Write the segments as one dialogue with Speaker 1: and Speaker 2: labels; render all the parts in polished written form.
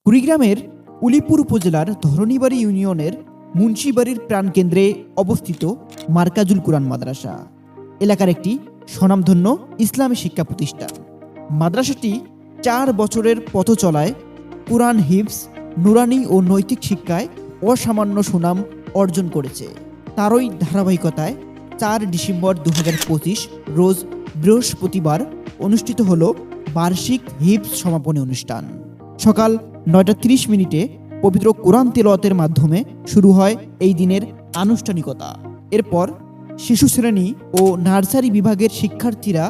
Speaker 1: কুড়িগ্রামের উলিপুর উপজেলার ধরণীবাড়ি ইউনিয়নের মুন্সিবাড়ির প্রাণকেন্দ্রে অবস্থিত মার্কাজুল কুরআন মাদ্রাসা এলাকার একটি স্বনামধন্য ইসলামী শিক্ষা প্রতিষ্ঠান। মাদ্রাসাটি 4 বছরের পথ চলায় কুরআন হিফজ, নুরানি ও নৈতিক শিক্ষায় অসামান্য সুনাম অর্জন করেছে। তারই ধারাবাহিকতায় 4 ডিসেম্বর 2025 রোজ বৃহস্পতিবার অনুষ্ঠিত হল বার্ষিক হিফজ সমাপনী অনুষ্ঠান। সকাল 9টা 30 মিনিটে পবিত্র কোরআন তেলাওয়াতের মাধ্যমে শুরু হয় এই দিনের আনুষ্ঠানিকতা। এরপর শিশু শ্রেণী ও নার্সারি বিভাগের শিক্ষার্থীরা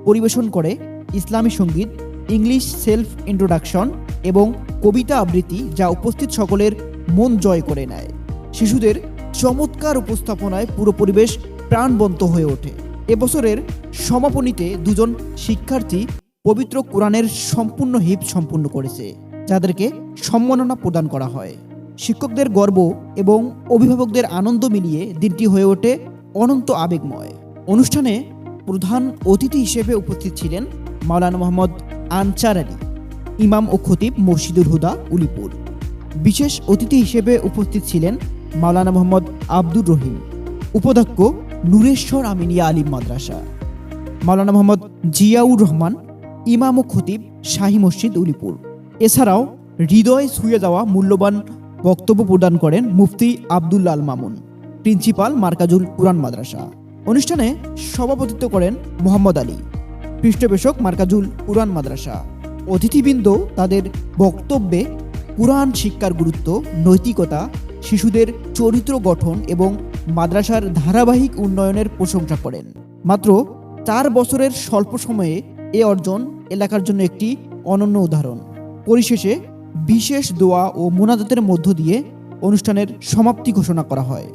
Speaker 1: পরিবেশন করে ইসলামী সঙ্গীত, ইংলিশ সেলফ ইন্ট্রোডাকশন এবং কবিতা আবৃত্তি, যা উপস্থিত সকলের মন জয় করে নেয়। শিশুদের চমৎকার উপস্থাপনায় পুরো পরিবেশ প্রাণবন্ত হয়ে ওঠে। এবছরের সমাপনীতে 2 জন শিক্ষার্থী পবিত্র কোরআনের সম্পূর্ণ হিফজ সম্পূর্ণ করেছে, যাদেরকে সম্মাননা প্রদান করা হয়। শিক্ষকদের গর্ব এবং অভিভাবকদের আনন্দ মিলিয়ে দিনটি হয়ে ওঠে অনন্ত আবেগময়। অনুষ্ঠানে প্রধান অতিথি হিসেবে উপস্থিত ছিলেন মাওলানা মোহাম্মদ আনচার আলী, ইমাম ও খতিব মসজিদুল হুদা উলিপুর। বিশেষ অতিথি হিসেবে উপস্থিত ছিলেন মাওলানা মোহাম্মদ আব্দুর রহিম, উপাধ্যক্ষ নুরেশ্বর আমিনিয়া আলিম মাদ্রাসা, মাওলানা মোহাম্মদ জিয়াউর রহমান, ইমাম ও খতিব শাহী মসজিদ উলিপুর। এছাড়াও হৃদয় ছুঁয়ে যাওয়া মূল্যবান বক্তব্য প্রদান করেন মুফতি আব্দুল্লাহ আল মামুন, প্রিন্সিপাল মার্কাজুল কুরআন মাদ্রাসা। অনুষ্ঠানে সভাপতিত্ব করেন মোহাম্মদ আলী, পৃষ্ঠপোষক মার্কাজুল কুরআন মাদ্রাসা। অতিথিবৃন্দ তাদের বক্তব্যে কুরআন শিক্ষার গুরুত্ব, নৈতিকতা, শিশুদের চরিত্র গঠন এবং মাদ্রাসার ধারাবাহিক উন্নয়নের প্রশংসা করেন। মাত্র 4 বছরের স্বল্প সময়ে এ অর্জন এলাকার জন্য একটি অনন্য উদাহরণ। পরিশেষে বিশেষ দোয়া ও মুনাজাতের মধ্য দিয়ে অনুষ্ঠানের সমাপ্তি ঘোষণা করা হয়।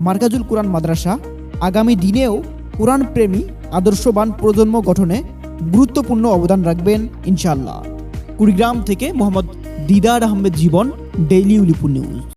Speaker 1: মার্কাজুল কুরআন মাদ্রাসা আগামী দিনেও কুরআন প্রেমী আদর্শবান প্রজন্ম গঠনে গুরুত্বপূর্ণ অবদান রাখবেন ইনশাআল্লাহ। কুড়িগ্রাম থেকে মোহাম্মদ দিদার আহমেদ জীবন, ডেইলি উলিপুর নিউজ।